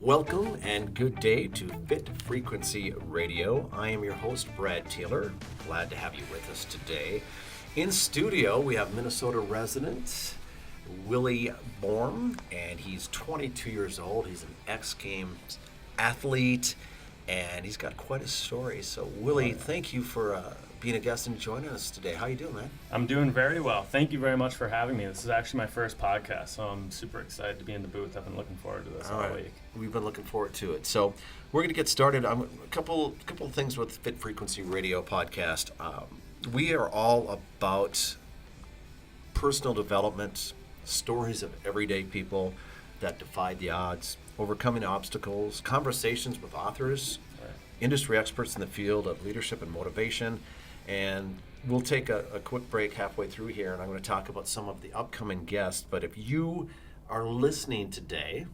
Welcome and good day to Fit Frequency Radio. I am your host, Brad Taylor. Glad to have you with us today. In studio, we have Minnesota resident Willie Borm, and he's 22 years old. He's an ex-Games athlete, and he's got quite a story. So, Willie, thank you for being a guest and joining us today. How you doing, man? I'm doing very well. Thank you very much for having me. This is actually my first podcast, so I'm super excited to be in the booth. I've been looking forward to this all week. We've been looking forward to it. So we're going to get started. A couple of things with Fit Frequency Radio podcast. We are all about personal development, stories of everyday people that defied the odds, overcoming obstacles, conversations with authors, industry experts in the field of leadership and motivation. And we'll take a quick break halfway through here, and I'm going to talk about some of the upcoming guests. But if you are listening today,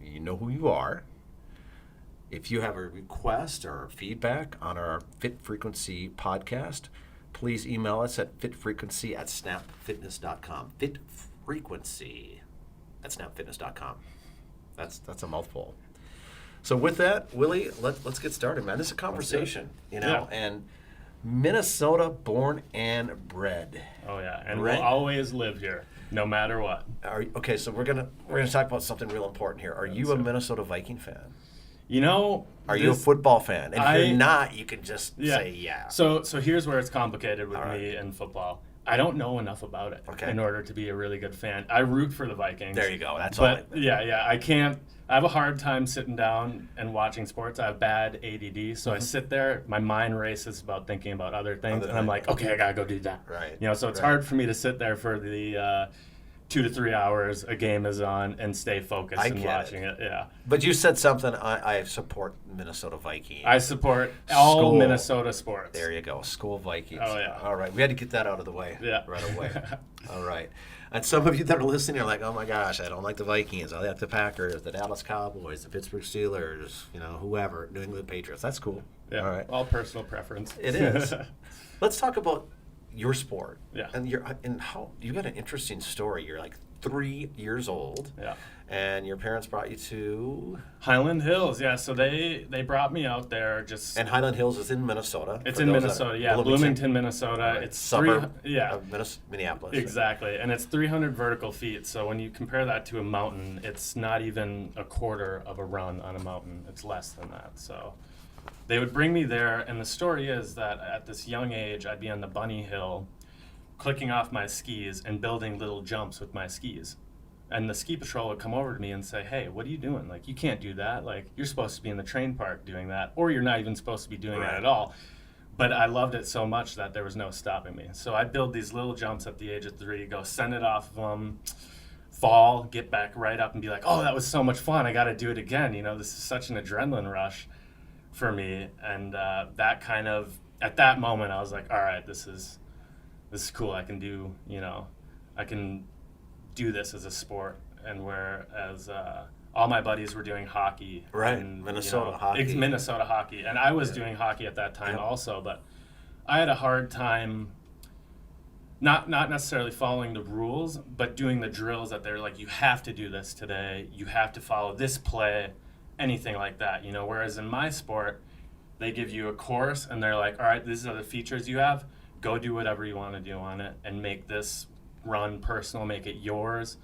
you know who you are. If you have a request or feedback on our Fit Frequency podcast, please email us at fitfrequency@snapfitness.com. Fitfrequency@snapfitness.com. That's a mouthful. So with that, Willie, let's get started, man. This is a conversation, and Minnesota born and bred. Oh yeah, and we'll always live here, no matter what. Okay, so we're gonna talk about something real important here. Are you a Minnesota Viking fan? Are you a football fan? And if you're not, you can just say yeah. So here's where it's complicated with me and football. I don't know enough about it in order to be a really good fan. I root for the Vikings. There you go. That's all. But I can't. I have a hard time sitting down and watching sports. I have bad ADD, so I sit there. My mind races about thinking about other things, and I'm like, okay, I gotta go do that. Right. So it's hard for me to sit there for the 2 to 3 hours a game is on and stay focused and watching it. Yeah. But you said something. I support Minnesota Vikings. I support all Minnesota sports. There you go. School Vikings. Oh yeah. All right. We had to get that out of the way. Yeah. Right away. All right. And some of you that are listening are like, oh my gosh, I don't like the Vikings. I like the Packers, the Dallas Cowboys, the Pittsburgh Steelers, whoever, New England Patriots. That's cool. Yeah. All right. All personal preference. It is. Let's talk about your sport. Yeah. And how you got an interesting story. You're like 3 years old. Yeah. And your parents brought you to Highland Hills. Yeah, so they brought me out there just. And Highland Hills is in Minnesota. It's in Minnesota, Bloomington, Minnesota. Right. It's suburb of Minneapolis. Exactly. And it's 300 vertical feet. So when you compare that to a mountain, it's not even a quarter of a run on a mountain. It's less than that. So they would bring me there, and the story is that at this young age, I'd be on the bunny hill, clicking off my skis and building little jumps with my skis. And the ski patrol would come over to me and say, hey, what are you doing? Like, you can't do that. Like, you're supposed to be in the train park doing that, or you're not even supposed to be doing that at all. But I loved it so much that there was no stopping me. So I'd build these little jumps at the age of 3, go send it off of them, fall, get back right up and be like, oh, that was so much fun. I got to do it again. This is such an adrenaline rush for me. And that kind of, at that moment, I was like, all right, this is cool. I can do, I can do this as a sport. And whereas all my buddies were doing hockey. Right, and, Minnesota hockey. Minnesota hockey. And I was doing hockey at that time also, but I had a hard time not necessarily following the rules, but doing the drills that they're like, you have to do this today. You have to follow this play, anything like that. Whereas in my sport, they give you a course and they're like, all right, these are the features you have. Go do whatever you want to do on it and make this run personal, make it yours.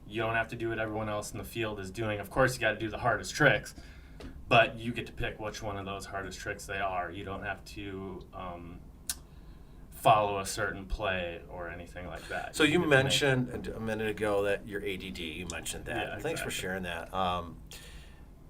You don't have to do what everyone else in the field is doing. Of course, you got to do the hardest tricks, but you get to pick which one of those hardest tricks they are. You don't have to follow a certain play or anything like that. So you mentioned a minute ago that your ADD, you mentioned that. Yeah, Thanks for exactly. sharing that.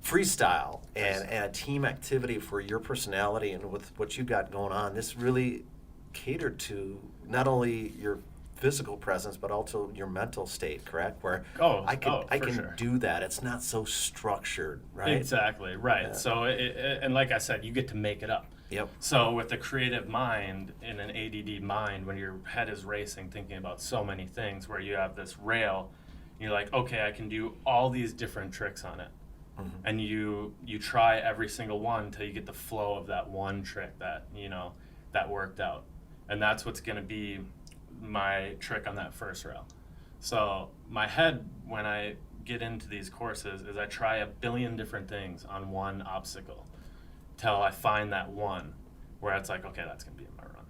Freestyle and a team activity for your personality and with what you got going on, this really catered to not only your physical presence but also your mental state, correct? Where I can sure. do that. It's not so structured, right? Exactly, right. Yeah. So and like I said, you get to make it up. Yep. So with a creative mind, in an ADD mind, when your head is racing, thinking about so many things, where you have this rail, you're like, okay, I can do all these different tricks on it. Mm-hmm. And you try every single one until you get the flow of that one trick that that worked out. And that's what's going to be my trick on that first rail. So my head, when I get into these courses is I try a billion different things on one obstacle till I find that one where it's like, okay, that's going to be in my run.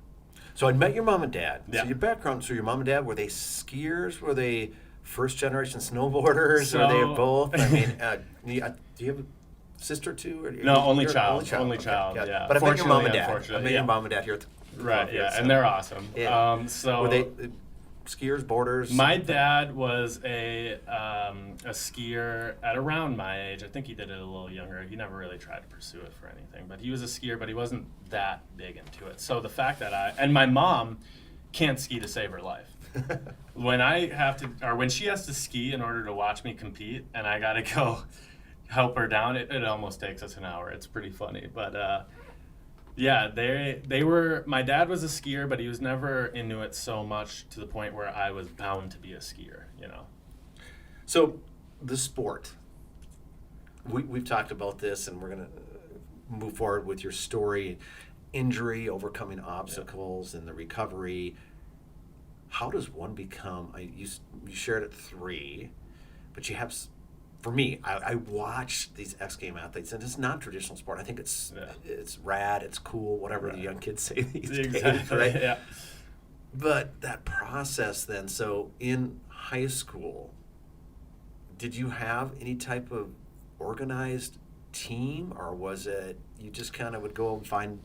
So I met your mom and dad. Yeah. So your background, so your mom and dad, were they skiers? Were they first generation snowboarders? Or were they both? I mean, do you have a sister too? Or No, only child. Only Okay, child, yeah. But I met your mom and Fortunately, dad. I unfortunately, met yeah. your mom and dad here at the Right, club here, yeah, so- and they're awesome. Yeah. So were they skiers, boarders? my dad was a skier at around my age. I think he did it a little younger. He never really tried to pursue it for anything, but he was a skier, but he wasn't that big into it. So the fact that and my mom can't ski to save her life. When I have to, or when she has to ski in order to watch me compete, and I gotta go help her down, it almost takes us an hour. It's pretty funny, but yeah, they were. My dad was a skier, but he was never into it so much to the point where I was bound to be a skier. So the sport. We've talked about this, and we're gonna move forward with your story, injury, overcoming obstacles, and the recovery. How does one become? You shared at 3, but you have. For me, I watch these X Game athletes, and it's not traditional sport. I think it's rad, it's cool, whatever the young kids say these days, right? Yeah. But that process then, so in high school, did you have any type of organized team, or was it you just kind of would go and find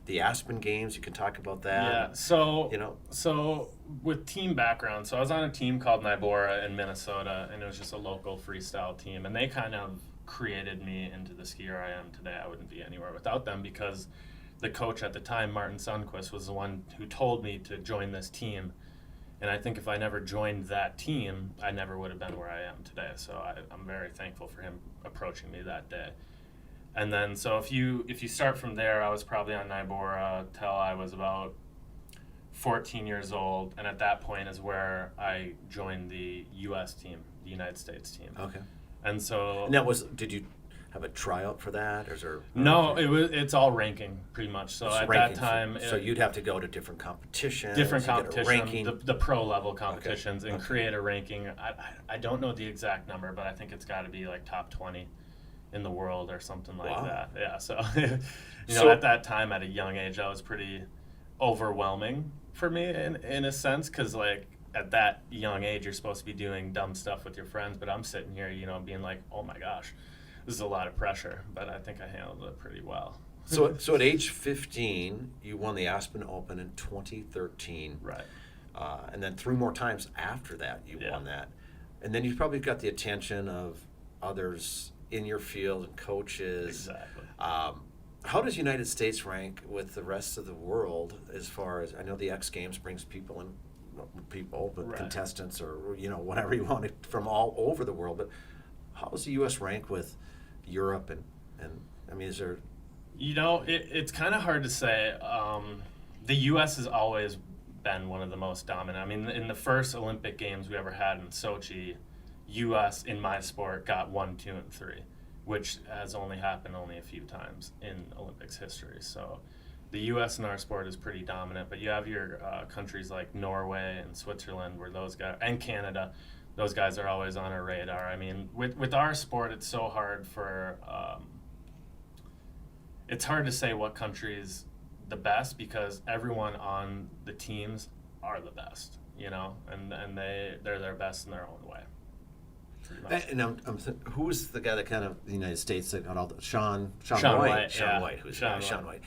the Aspen Games? You can talk about that. Yeah. So with team background, so I was on a team called Nybora in Minnesota, and it was just a local freestyle team, and they kind of created me into the skier I am today. I wouldn't be anywhere without them, because the coach at the time, Martin Sundquist, was the one who told me to join this team. And I think if I never joined that team, I never would have been where I am today. So I'm very thankful for him approaching me that day. And then, so if you start from there, I was probably on Nybora till I was about 14 years old. And at that point is where I joined the U.S. team, the United States team. Okay. And so... And that was, did you have a tryout for that, or is there? No, it's all ranking pretty much. So It's at ranking, that time, so you'd have to go to different competitions. different you get a competition, ranking. the pro level competitions, and Okay. create a ranking. I don't know the exact number, but I think it's got to be like top 20 in the world or something like Wow. that. Yeah. So So- at that time, at a young age, that was pretty overwhelming for me in a sense, because like at that young age, you're supposed to be doing dumb stuff with your friends, but I'm sitting here, being like, oh my gosh, this is a lot of pressure. But I think I handled it pretty well. So at age 15, you won the Aspen Open in 2013. Right. And then 3 more times after that, you Yeah. won that. And then you probably got the attention of others in your field and coaches. Exactly. How does United States rank with the rest of the world as far as, I know the X Games brings people in, not people, but Right. contestants or, whatever you want from all over the world. But how does the U.S. rank with Europe and I mean, is there... It's kind of hard to say. The U.S. has always been one of the most dominant. I mean, in the first Olympic Games we ever had in Sochi, U.S. in my sport got 1, 2, and 3, which has only happened a few times in Olympics history. So the U.S. in our sport is pretty dominant, but you have your countries like Norway and Switzerland, where those guys, and Canada, those guys are always on our radar. I mean, with our sport, it's so hard for... it's hard to say what country is the best, because everyone on the teams are the best, and they're their best in their own way. pretty much. And who was the guy that kind of the United States that got all the Sean Sean White? White, Sean yeah. White, who's Sean Sean White. White.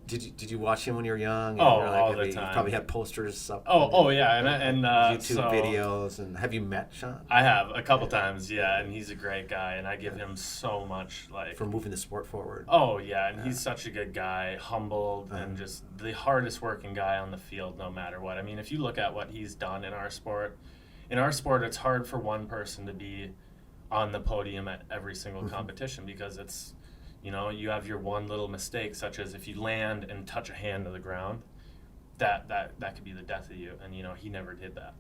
Did you watch him when you were young? Oh, And, all the you time. probably had posters up. Oh yeah, and YouTube so videos. And have you met Sean? I have a couple times, yeah, and he's a great guy, and I give him so much For moving the sport forward. Oh yeah, and he's such a good guy, humbled, and just the hardest working guy on the field, no matter what. I mean, if you look at what he's done in our sport, it's hard for one person to be on the podium at every single competition, because it's, you have your one little mistake, such as if you land and touch a hand to the ground, that could be the death of you, and he never did that.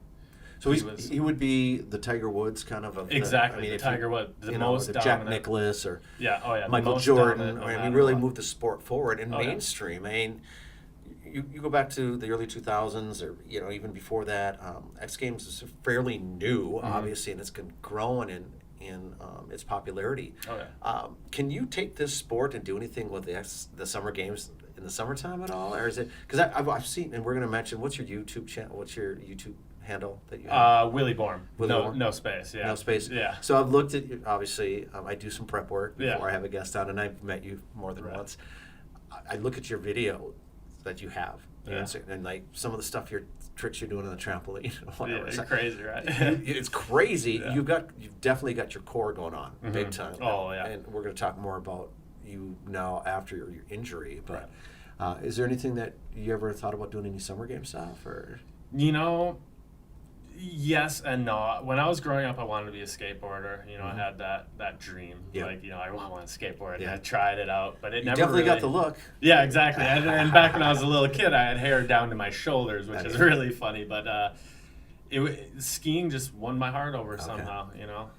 So he would be the Tiger Woods kind of Exactly, the Tiger Woods, the most the dominant. Jack Nicklaus or the Michael most Jordan. dominant, no I mean, matter really what. moved the sport forward and Oh, yeah. mainstream. I mean, you go back to the early 2000s, or even before that. X Games is fairly new, obviously, and it's been growing. And in its popularity. Oh, yeah. Can you take this sport and do anything with the summer games in the summertime at all, or is it? Because I've seen, and we're going to mention, what's your YouTube channel? What's your YouTube handle that you have? Willie Borm. Willie No, Borm? no space. Yeah. No space. Yeah. So I've looked at you. Obviously, I do some prep work before Yeah. I have a guest on, and I've met you more than Right. once. I look at your video that you have, Yeah. and like some of the stuff, your tricks you're doing on the trampoline, whatever. Yeah, it's So- crazy, right? it's crazy. Yeah. You've definitely got your core going on big time. Oh, yeah. And we're going to talk more about you now after your injury. But Right. is there anything that you ever thought about doing any summer game stuff or? You know, yes and no. When I was growing up, I wanted to be a skateboarder. You know, I had that dream. Yeah. Like, you know, I want to skateboard. Yeah. And I tried it out, but it You never definitely really got the look. Yeah, exactly. And back when I was a little kid, I had hair down to my shoulders, which is really funny. But skiing just won my heart over somehow, you know?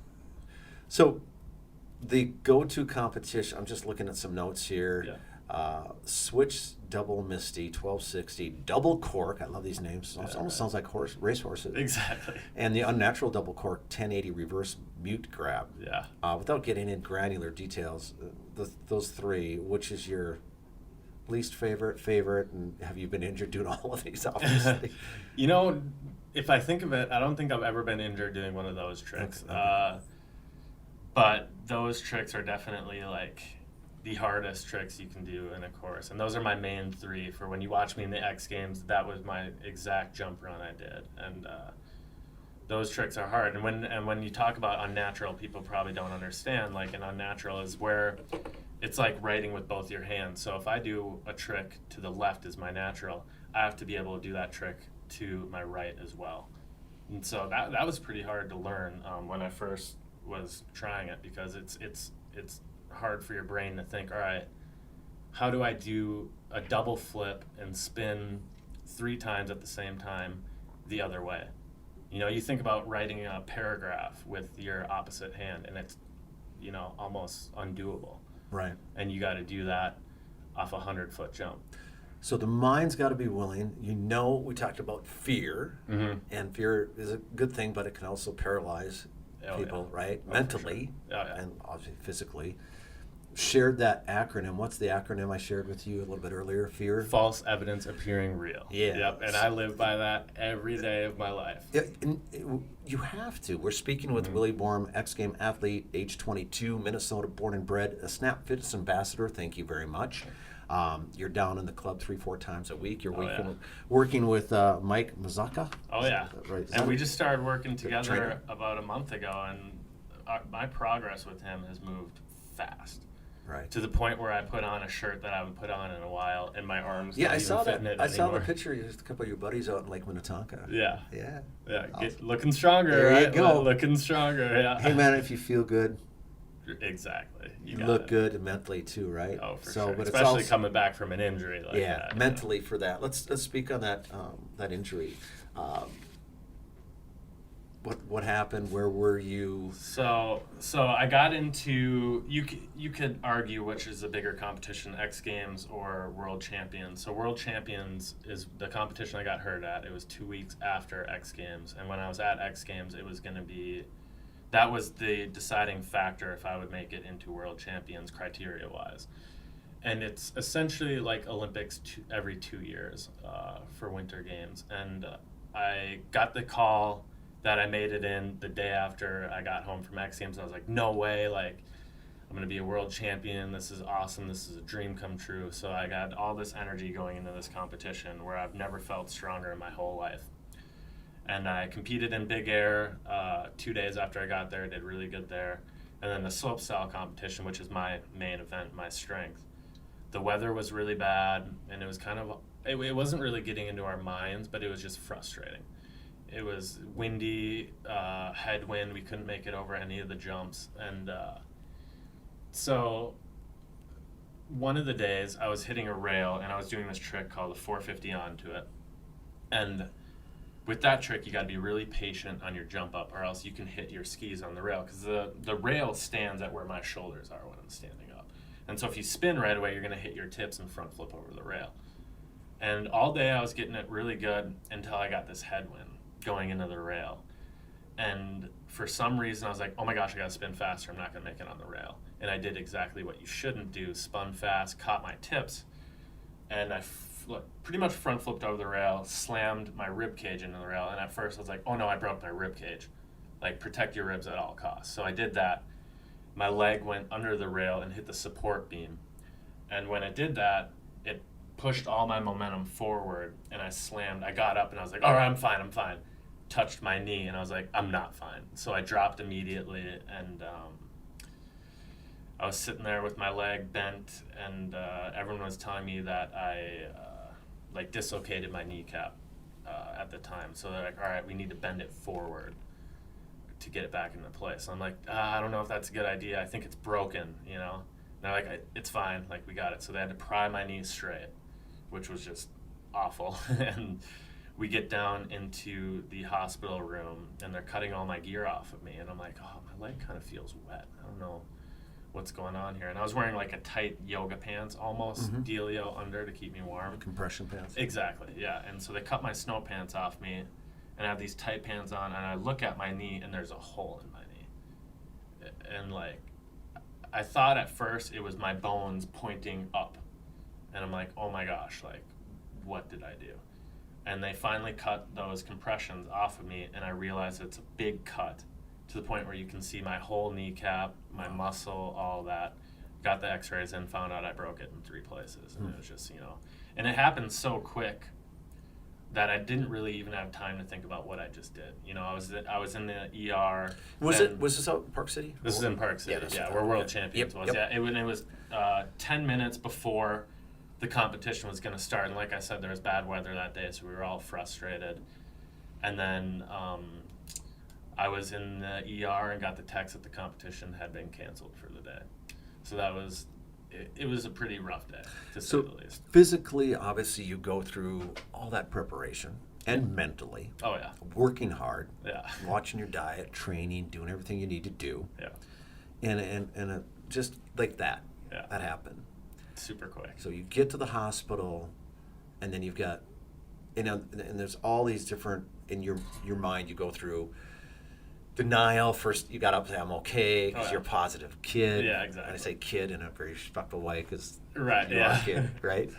So the go-to competition, I'm just looking at some notes here. Yeah. Switch double Misty 1260 double cork. I love these names. It almost sounds like race horses. Exactly. And the unnatural double cork 1080 reverse mute grab. Yeah. Without getting in granular details, those three, which is your least favorite, and have you been injured doing all of these? Obviously. You know, if I think of it, I don't think I've ever been injured doing one of those tricks. Okay. But those tricks are definitely like the hardest tricks you can do in a course. And those are my main three. For when you watch me in the X Games, that was my exact jump run I did. And those tricks are hard. And when you talk about unnatural, people probably don't understand. Like, an unnatural is where it's like writing with both your hands. So if I do a trick to the left is my natural, I have to be able to do that trick to my right as well. And so that was pretty hard to learn when I first was trying it, because it's hard for your brain to think, all right, how do I do a double flip and spin 3 times at the same time the other way? You know, you think about writing a paragraph with your opposite hand, and it's, you know, almost undoable. Right. And you got to do that off a 100-foot jump. So the mind's got to be willing. You know, we talked about fear, and fear is a good thing, but it can also paralyze people, right? Oh, Mentally, for sure. and obviously physically. Shared that acronym. What's the acronym I shared with you a little bit earlier? Fear? False evidence appearing real. Yeah. Yep. And I live by that every day of my life. Yeah, and you have to. We're speaking with Willie Borm, X-Game athlete, age 22, Minnesota born and bred, a Snap Fitness ambassador. Thank you very much. You're down in the club 3-4 times a week. You're working with Mike Mazaka. Oh, yeah. Right. And we just started working trainer? together about a month ago, and my progress with him has moved fast. Right. To the point where I put on a shirt that I haven't put on in a while, and my arms Yeah, don't I even saw fit that. in it I saw the anymore. picture. Just a couple of your buddies out in Lake Minnetonka. Yeah. Yeah. Yeah. Awesome. Looking stronger, There you right? go. Looking stronger, yeah. Hey man, if you feel good, Exactly. you got look it. good mentally too, right? Oh, for So, sure. but it's Especially also, coming back from an injury like yeah, that. mentally for that. Let's speak on that that injury. What happened? Where were you? So I got into, you could argue which is a bigger competition, X Games or World Champions. So World Champions is the competition I got hurt at. It was 2 weeks after X Games, and when I was at X Games, it was going to be, that was the deciding factor if I would make it into World Champions criteria wise. And it's essentially like Olympics every 2 years for Winter Games. And I got the call that I made it in the day after I got home from X Games. I was like, no way, like, I'm going to be a world champion. This is awesome. This is a dream come true. So I got all this energy going into this competition where I've never felt stronger in my whole life. And I competed in big air 2 days after I got there, did really good there. And then the slopestyle competition, which is my main event, my strength. The weather was really bad, and it was kind of, it wasn't really getting into our minds, but it was just frustrating. It was windy, headwind. We couldn't make it over any of the jumps. And so one of the days I was hitting a rail and I was doing this trick called the 450 onto it. And with that trick, you got to be really patient on your jump up, or else you can hit your skis on the rail, because the rail stands at where my shoulders are when I'm standing up. And so if you spin right away, you're going to hit your tips and front flip over the rail. And all day I was getting it really good until I got this headwind going into the rail. And for some reason, I was like, oh my gosh, I got to spin faster. I'm not going to make it on the rail. And I did exactly what you shouldn't do, spun fast, caught my tips, and I pretty much front flipped over the rail, slammed my rib cage into the rail. And at first I was like, oh no, I broke my rib cage. Like, protect your ribs at all costs. So I did that. My leg went under the rail and hit the support beam. And when it did that, it pushed all my momentum forward, and I got up and I was like, all right, I'm fine. Touched my knee and I was like, I'm not fine. So I dropped immediately, and I was sitting there with my leg bent, and everyone was telling me that I dislocated my kneecap at the time. So they're like, all right, we need to bend it forward to get it back into place. So I'm like, I don't know if that's a good idea. I think it's broken, you know. And they're like, it's fine, like, we got it. So they had to pry my knees straight, which was just awful. And we get down into the hospital room, and they're cutting all my gear off of me, and I'm like, oh, my leg kind of feels wet. I don't know what's going on here. And I was wearing like a tight yoga pants almost, dealio under to keep me warm. Compression pants. Exactly, yeah. And so they cut my snow pants off me, and I have these tight pants on, and I look at my knee, and there's a hole in my knee. And like, I thought at first it was my bones pointing up, and I'm like, oh my gosh, like, what did I do? And they finally cut those compressions off of me, and I realized it's a big cut to the point where you can see my whole kneecap, my muscle, all that. Got the x-rays and found out I broke it in 3 places. And it was just, and it happened so quick that I didn't really even have time to think about what I just did. I was in the ER. Was this out in Park City? This is in Park City, where World Champions was. Yeah, it was 10 minutes before the competition was going to start. And like I said, there was bad weather that day, so we were all frustrated. And then I was in the ER and got the text that the competition had been canceled for the day. So that was, it was a pretty rough day, to say the least. Physically, obviously, you go through all that preparation, and mentally. Oh, yeah. Working hard. Yeah. Watching your diet, training, doing everything you need to do. Yeah. And just like that. Yeah. That happened. Super quick. So you get to the hospital, and then you've got, and there's all these different, in your mind, you go through denial. First, you got up and say, I'm okay, because you're a positive kid. Yeah, exactly. And I say kid in a very respectful way, because you're a kid, right?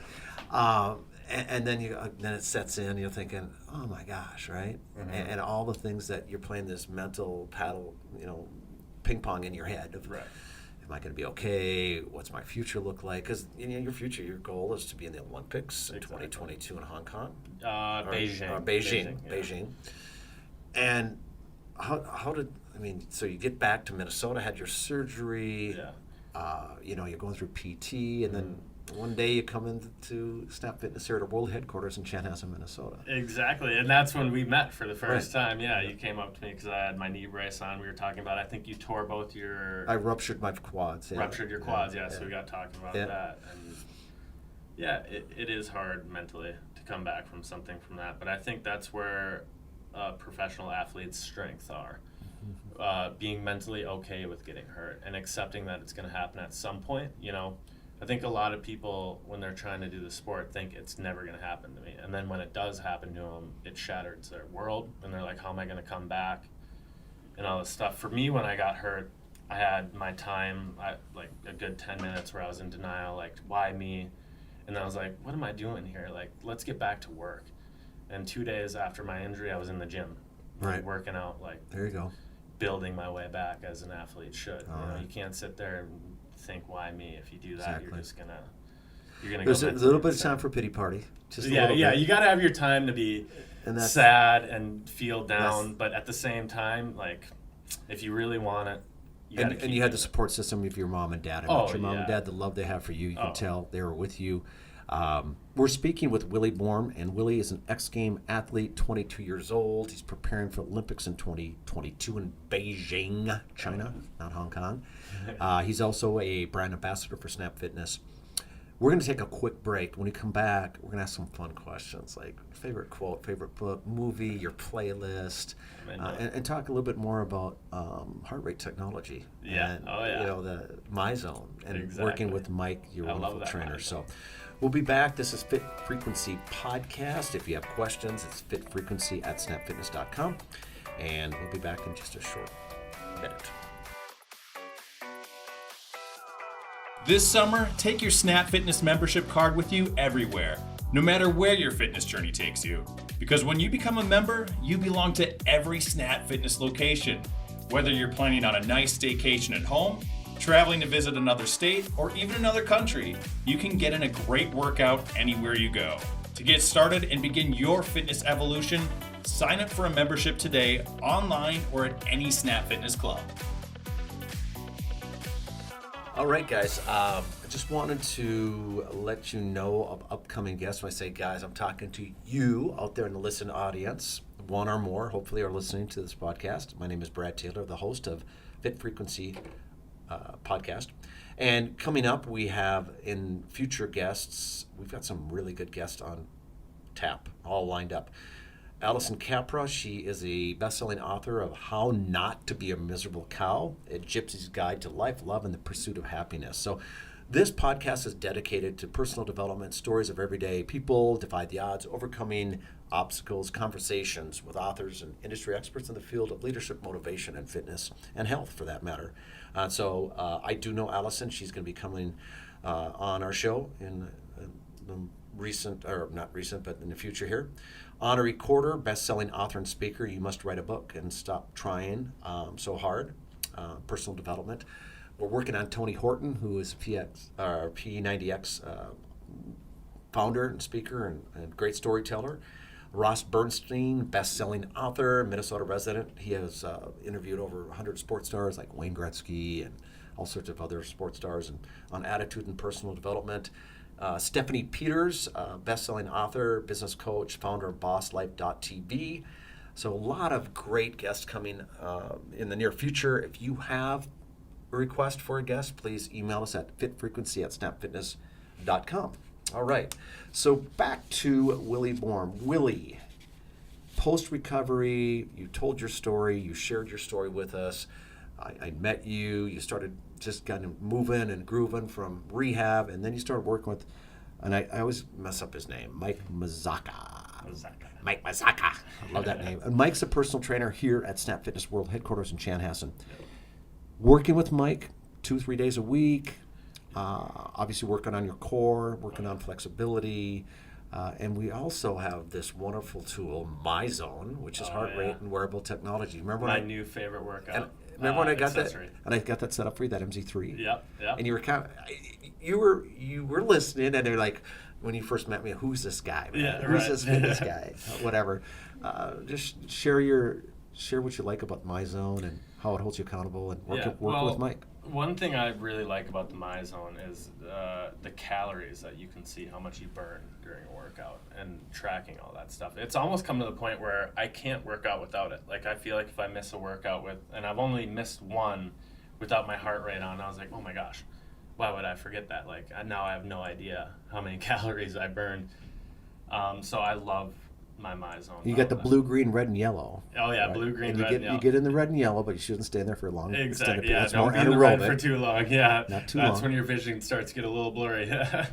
And then it sets in, you're thinking, oh my gosh, right? Mm-hmm. And all the things that you're playing this mental paddle, ping pong in your head of, right. Am I going to be okay? What's my future look like? Because your future, your goal is to be in the Olympics in 2022 in Hong Kong. Beijing. Beijing. And how did, so you get back to Minnesota, had your surgery. Yeah. You're going through PT, and then one day you come into Snap Fitness here at our world headquarters in Chanhassen, Minnesota. Exactly, and that's when we met for the first time. Yeah, you came up to me because I had my knee brace on. We were talking about, I think you tore both your... I ruptured my quads. Yeah. Ruptured your quads, yeah. So we got talking about that. And yeah, it is hard mentally to come back from something from that. But I think that's where professional athletes' strengths are. Being mentally okay with getting hurt and accepting that it's going to happen at some point. I think a lot of people, when they're trying to do the sport, think it's never going to happen to me. And then when it does happen to them, it shatters their world. And they're like, how am I going to come back? And all this stuff. For me, when I got hurt, I had my time, like a good 10 minutes where I was in denial, like, why me? And then I was like, what am I doing here? Like, let's get back to work. And 2 days after my injury, I was in the gym, working out, like, there you go, building my way back as an athlete should. You can't sit there and think, why me? If you do that, you're just gonna There's a little bit of time for pity party. Just a little bit. You got to have your time to be sad and feel down, but at the same time, like, if you really want it, and you had the support system of your mom and dad. Your mom and dad, the love they have for you, you can tell they were with you. We're speaking with Willie Borm, and Willie is an X-Game athlete, 22 years old. He's preparing for Olympics in 2022 in Beijing, China, not Hong Kong. He's also a brand ambassador for Snap Fitness. We're going to take a quick break. When we come back, we're going to ask some fun questions, like favorite quote, favorite book, movie, your playlist, and talk a little bit more about heart rate technology. Yeah. And, the MyZone, and working with Mike, your wonderful trainer. So we'll be back. This is Fit Frequency Podcast. If you have questions, it's fitfrequency@snapfitness.com. and we'll be back in just a short minute. This summer, take your Snap Fitness membership card with you everywhere, no matter where your fitness journey takes you. Because when you become a member, you belong to every Snap Fitness location. Whether you're planning on a nice staycation at home, traveling to visit another state, or even another country, you can get in a great workout anywhere you go. To get started and begin your fitness evolution, sign up for a membership today, online or at any Snap Fitness club. All right, guys. I just wanted to let you know of upcoming guests. When I say guys, I'm talking to you out there in the listen audience. One or more, hopefully, are listening to this podcast. My name is Brad Taylor, the host of Fit Frequency podcast. And coming up, we have in future guests, we've got some really good guests on tap, all lined up. Allison Capra, she is a best-selling author of How Not to Be a Miserable Cow, A Gypsy's Guide to Life, Love, and the Pursuit of Happiness. So this podcast is dedicated to personal development, stories of everyday people, defy the odds, overcoming obstacles, conversations with authors and industry experts in the field of leadership, motivation, and fitness, and health for that matter. So I do know Allison. She's going to be coming on our show in the recent, or not recent, but in the future here. Honor Recorder, best-selling author and speaker. You must write a book and stop trying so hard. Personal development. We're working on Tony Horton, who is P90X founder and speaker and great storyteller. Ross Bernstein, best-selling author, Minnesota resident. He has interviewed over 100 sports stars like Wayne Gretzky and all sorts of other sports stars and on attitude and personal development. Stephanie Peters, best-selling author, business coach, founder of BossLife.tv. So a lot of great guests coming in the near future. If you have a request for a guest, please email us at fitfrequency@snapfitness.com. All right. So back to Willie Borm. Willie, post-recovery, you told your story, you shared your story with us. I met you, you started just kind of moving and grooving from rehab, and then you started working with, and I always mess up his name, Mike Mazzaka. Mike Mazzaka. I love that name. And Mike's a personal trainer here at Snap Fitness World headquarters in Chanhassen. Working with Mike 2-3 days a week, obviously working on your core, working on flexibility, and we also have this wonderful tool, MyZone, which is heart rate and wearable technology. Remember my new favorite workout. Remember when I got accessory. that? And I got that set up for you, that MZ3. Yep. And you were you were listening, and they're like, when you first met me, who's this guy? Man? Yeah, who's right. this fitness guy? Whatever. Just share what you like about MyZone and how it holds you accountable and working with Mike. One thing I really like about the MyZone is the calories that you can see how much you burn during a workout and tracking all that stuff. It's almost come to the point where I can't work out without it. Like I feel like if I miss a workout and I've only missed one without my heart rate on, I was like, oh my gosh, why would I forget that? Like now I have no idea how many calories I burned. So I love my MyZone. You got the blue, green, red, and yellow. Oh yeah, right? blue, green, and red, and yellow. You get in the red and yellow, but you shouldn't stay in there for long. Exactly. Yeah, it's don't more be in the red anaerobic. for too long. Yeah, Not too that's long. when your vision starts to get a little blurry.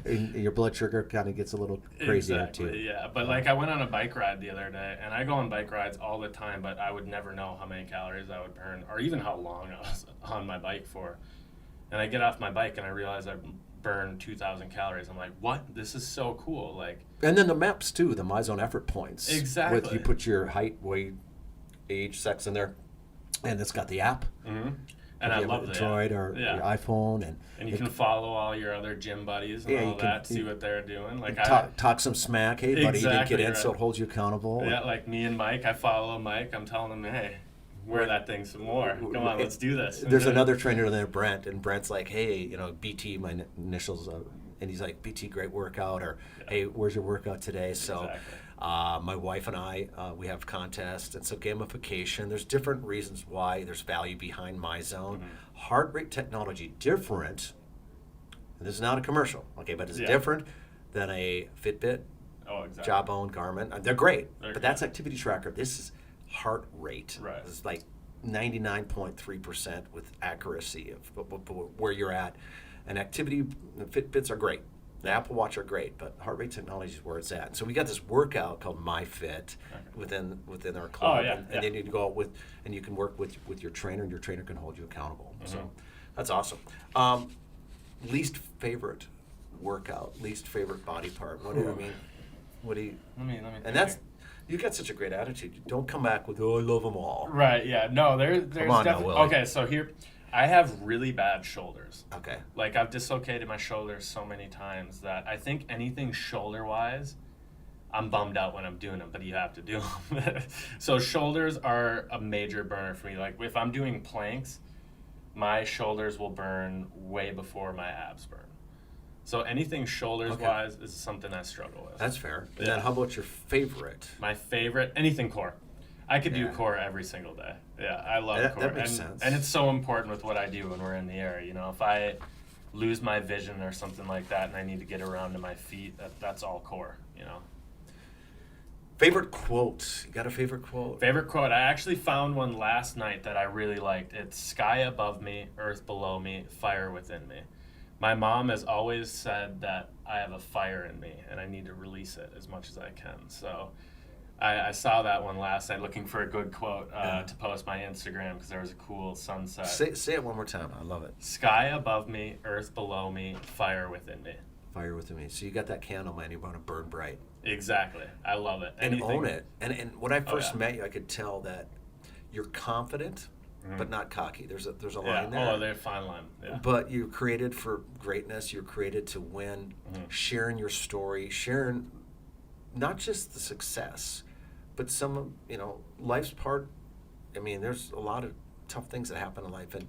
And your blood sugar kind of gets a little crazy Exactly, too. yeah. But like I went on a bike ride the other day, and I go on bike rides all the time, but I would never know how many calories I would burn or even how long I was on my bike for. And I get off my bike and I realize I burned 2,000 calories. I'm like, what? This is so cool. Like, and then the maps too, the MyZone effort points. Exactly. With you put your height, weight, age, sex in there, and it's got the app. Mm-hmm. And I love the that. Android or your iPhone, and you can follow all your other gym buddies and all that, see what they're doing. Like talk some smack. Hey, buddy, you didn't get in, so it holds you accountable. Yeah, like me and Mike, I follow Mike. I'm telling him, hey, wear that thing some more. Come on, let's do this. There's another trainer there, Brent, and Brent's like, hey, BT, my initials, and he's like, BT, great workout, or hey, where's your workout today? So. Exactly. My wife and I, we have contests, and so gamification. There's different reasons why there's value behind MyZone. Heart rate technology, different. And this is not a commercial, okay, but it's different than a Fitbit, Jawbone, Garmin. They're great, but that's activity tracker. This is heart rate. Right. It's like 99.3% with accuracy of where you're at. And activity Fitbits are great. The Apple Watch are great, but heart rate technology is where it's at. So we got this workout called MyFit within our club, and then you can go out with, and you can work with your trainer, and your trainer can hold you accountable. So that's awesome. Least favorite workout, least favorite body part. What do you mean? What do you? Let me. And that's, you got such a great attitude. You don't come back with, oh, I love them all. Right. Yeah. No. There's on now, definitely. Willie. Okay. So here, I have really bad shoulders. Okay. Like I've dislocated my shoulders so many times that I think anything shoulder wise, I'm bummed out when I'm doing them, but you have to do them. So shoulders are a major burner for me. Like if I'm doing planks, my shoulders will burn way before my abs burn. So anything shoulders wise is something I struggle with. That's fair. And then how about your favorite? My favorite, anything core. I could do core every single day. Yeah, I love core. That makes sense. And it's so important with what I do when we're in the air. You know, if I lose my vision or something like that and I need to get around to my feet, that's all core, you know. Favorite quote? You got a favorite quote? Favorite quote? I actually found one last night that I really liked. It's sky above me, earth below me, fire within me. My mom has always said that I have a fire in me and I need to release it as much as I can. So I saw that one last night looking for a good quote to post my Instagram because there was a cool sunset. Say it one more time. I love it. Sky above me, earth below me, fire within me. Fire within me. So you got that candle, man. You want to burn bright. Exactly. I love it. And own it. And when I first met you, I could tell that you're confident, but not cocky. There's a line there. Oh, there's a fine line. Yeah. But you're created for greatness. You're created to win. Sharing your story, sharing not just the success, but some, life's part. I mean, there's a lot of tough things that happen in life, and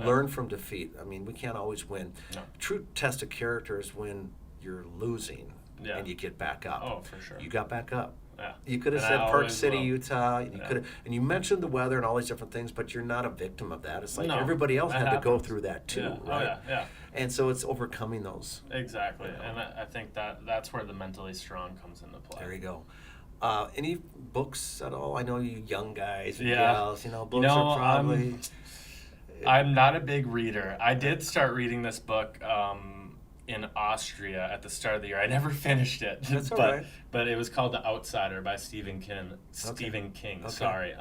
learn from defeat. I mean, we can't always win. No. True test of character is when you're losing and you get back up. Oh, for sure. You got back up. Yeah. You could have said Park City, Utah. You could have, and you mentioned the weather and all these different things, but you're not a victim of that. It's like everybody else had to go through that too, right? Yeah. And so it's overcoming those. Exactly, and I think that's where the mentally strong comes into play. There you go. Any books at all? I know you young guys and gals, books are probably... I'm not a big reader. I did start reading this book in Austria at the start of the year. I never finished it. That's all right. But it was called The Outsider by Stephen King. Stephen King, sorry.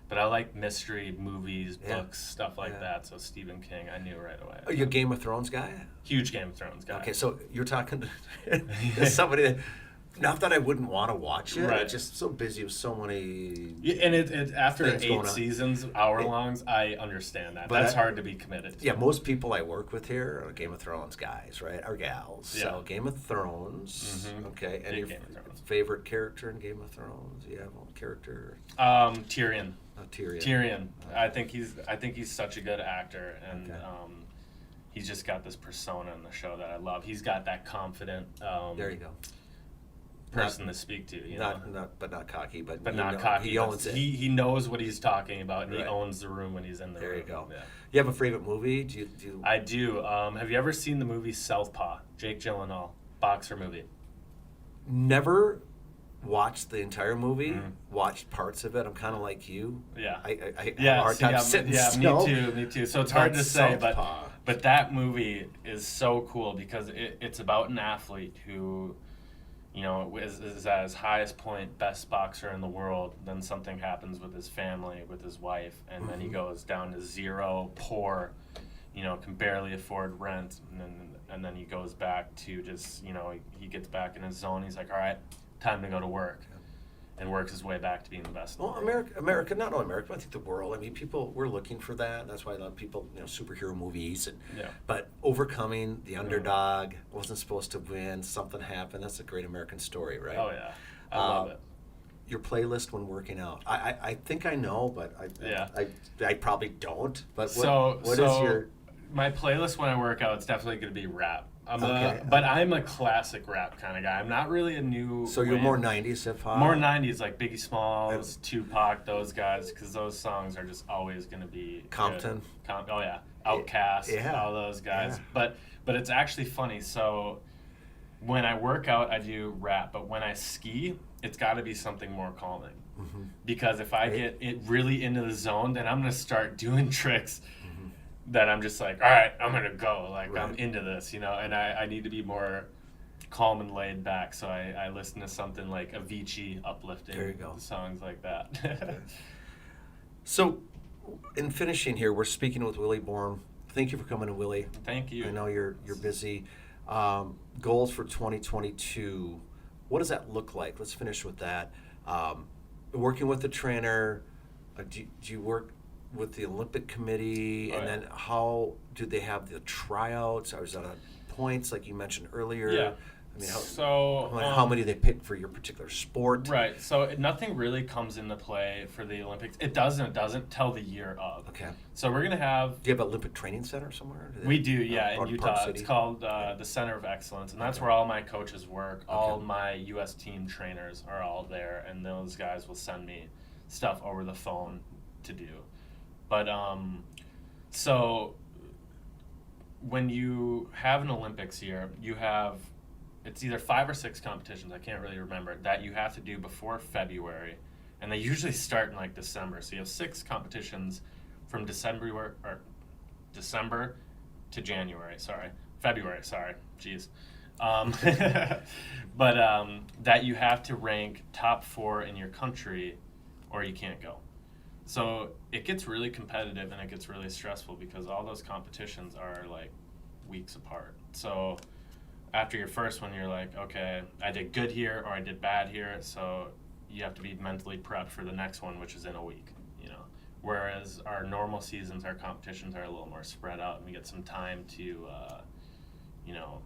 But I like mystery movies, books, stuff like that. So Stephen King, I knew right away. Are you a Game of Thrones guy? Huge Game of Thrones guy. Okay, so you're talking to somebody that... Not that I wouldn't want to watch it. Right. I'm just so busy with so many. Yeah, and it after 8 seasons, hour-longs, I understand that. That's hard to be committed to. Yeah, most people I work with here are Game of Thrones guys, right? Or gals. Yeah. So Game of Thrones. Okay. And your favorite character in Game of Thrones? You have a character? Tyrion. Oh, Tyrion. Tyrion. I think he's such a good actor, and he's just got this persona in the show that I love. He's got that confident. There you go. Person to speak to, but not cocky, but not cocky. He owns it. He knows what he's talking about, and he owns the room when he's in the room. There you go. Yeah. You have a favorite movie? Do you? I do. Have you ever seen the movie Southpaw? Jake Gyllenhaal, boxer movie. Never watched the entire movie. Watched parts of it. I'm kind of like you. Yeah. I have a hard time sitting still. Me too. So it's hard to say, but that movie is so cool because it's about an athlete who, is at his highest point, best boxer in the world. Then something happens with his family, with his wife, and then he goes down to zero, poor, can barely afford rent, and then he goes back to just, he gets back in his zone. He's like, all right, time to go to work, and works his way back to being the best. Well, America, not only America, but I think the world. I mean, people, we're looking for that. And that's why a lot of people, superhero movies. But overcoming the underdog, wasn't supposed to win, something happened. That's a great American story, right? Oh, yeah. I love it. Your playlist when working out. I think I know, but I probably don't. But what is your... My playlist when I work out, it's definitely going to be rap. But I'm a classic rap kind of guy. I'm not really a new. So you're more 90s hip hop? More 90s, like Biggie Smalls, Tupac, those guys, because those songs are just always going to be. Compton. Oh, yeah. Outkast, all those guys. Yeah. But it's actually funny. So when I work out, I do rap. But when I ski, it's got to be something more calming. Because if I get it really into the zone, then I'm going to start doing tricks that I'm just like, all right, I'm going to go. Like, I'm into this, and I need to be more calm and laid back. So I listen to something like Avicii, uplifting. There you go. Songs like that. So, in finishing here, we're speaking with Willie Borm. Thank you for coming in, Willie. Thank you. I know you're busy. Goals for 2022. What does that look like? Let's finish with that. Working with the trainer, do you work with the Olympic Committee? Oh, and yeah. then how do they have the tryouts? Or is that on points like you mentioned earlier? Yeah. I mean, how many they pick for your particular sport? Right. So nothing really comes into play for the Olympics. It doesn't till the year of. Okay. So we're going to have... Do you have an Olympic training center somewhere? We do, yeah, in Park Utah. City? It's called the Center of Excellence, and that's where all my coaches work. All my U.S. team trainers are all there, and those guys will send me stuff over the phone to do. But so when you have an Olympics year, you have, it's either 5 or 6 competitions, I can't really remember, that you have to do before February, and they usually start in like December. So you have 6 competitions from December to January, February, geez. But that you have to rank top 4 in your country or you can't go. So it gets really competitive and it gets really stressful because all those competitions are like weeks apart. So after your first one, you're like, okay, I did good here or I did bad here. So you have to be mentally prepped for the next one, which is in a week, you know. Whereas our normal seasons, our competitions are a little more spread out and we get some time to, you know,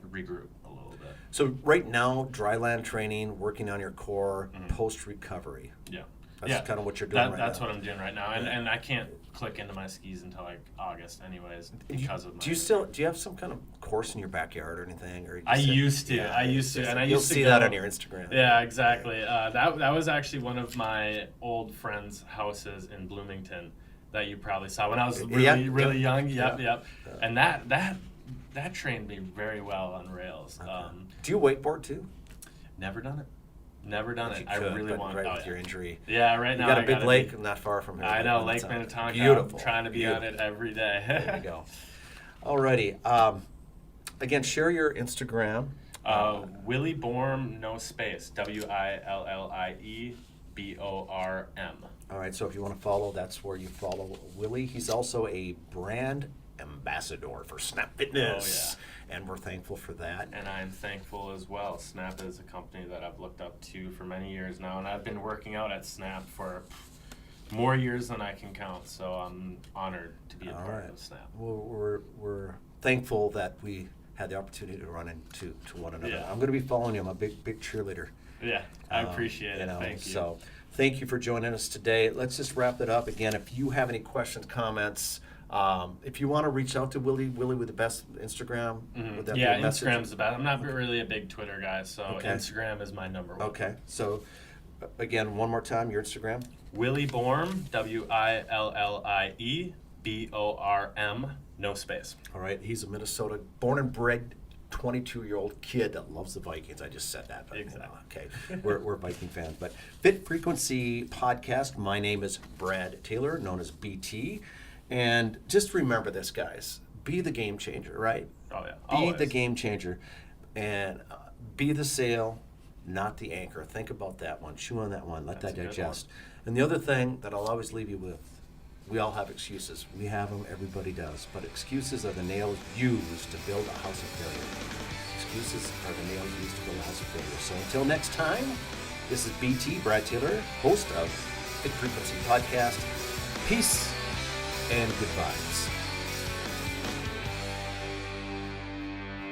regroup a little bit. So right now, dryland training, working on your core, post-recovery. Yeah. That's kind of what you're doing right now. That's what I'm doing right now. And I can't click into my skis until like August anyways because of my... Do you have some kind of course in your backyard or anything? Or I used to. You'll see that on your Instagram. Yeah, exactly. That was actually one of my old friends' houses in Bloomington that you probably saw when I was really young. Yep. And that trained me very well on rails. Okay. Do you wakeboard too? Never done it. Never done it. I really want to. Right with your injury. Yeah, right now. You got a big lake not far from here. I know, Lake Minnetonka. Beautiful. I'm trying to be on it every day. There you go. Alrighty. Again, share your Instagram. Willie Borm, no space. WILLIEBORM. All right, so if you want to follow, that's where you follow Willie. He's also a brand ambassador for Snap Fitness. Oh, yeah. And we're thankful for that. And I'm thankful as well. Snap is a company that I've looked up to for many years now, and I've been working out at Snap for more years than I can count, so I'm honored to be a part of Snap. Well, we're thankful that we had the opportunity to run into one another. Yeah. I'm going to be following you. I'm a big cheerleader. Yeah, I appreciate it. Thank you. So thank you for joining us today. Let's just wrap it up. Again, if you have any questions, comments, if you want to reach out to Willie with the best Instagram, would that be a message? Instagram's the best. I'm not really a big Twitter guy, so Instagram is my number one. Okay, so again, one more time, your Instagram? Willie Borm, WILLIEBORM, no space. All right, he's a Minnesota born and bred 22-year-old kid that loves the Vikings. I just said that. But, exactly. Okay, we're Viking fans. But Fit Frequency Podcast, my name is Brad Taylor, known as BT. And just remember this, guys. Be the game changer, right? Oh, yeah. Be Always. the game changer. And be the sail, not the anchor. Think about that one. Chew on that one. Let that digest. And the other thing that I'll always leave you with, we all have excuses. We have them. Everybody does. But excuses are the nails used to build a house of failure. Excuses are the nails used to build a house of failure. So until next time, this is BT, Brad Taylor, host of Fit Frequency Podcast. Peace and good vibes.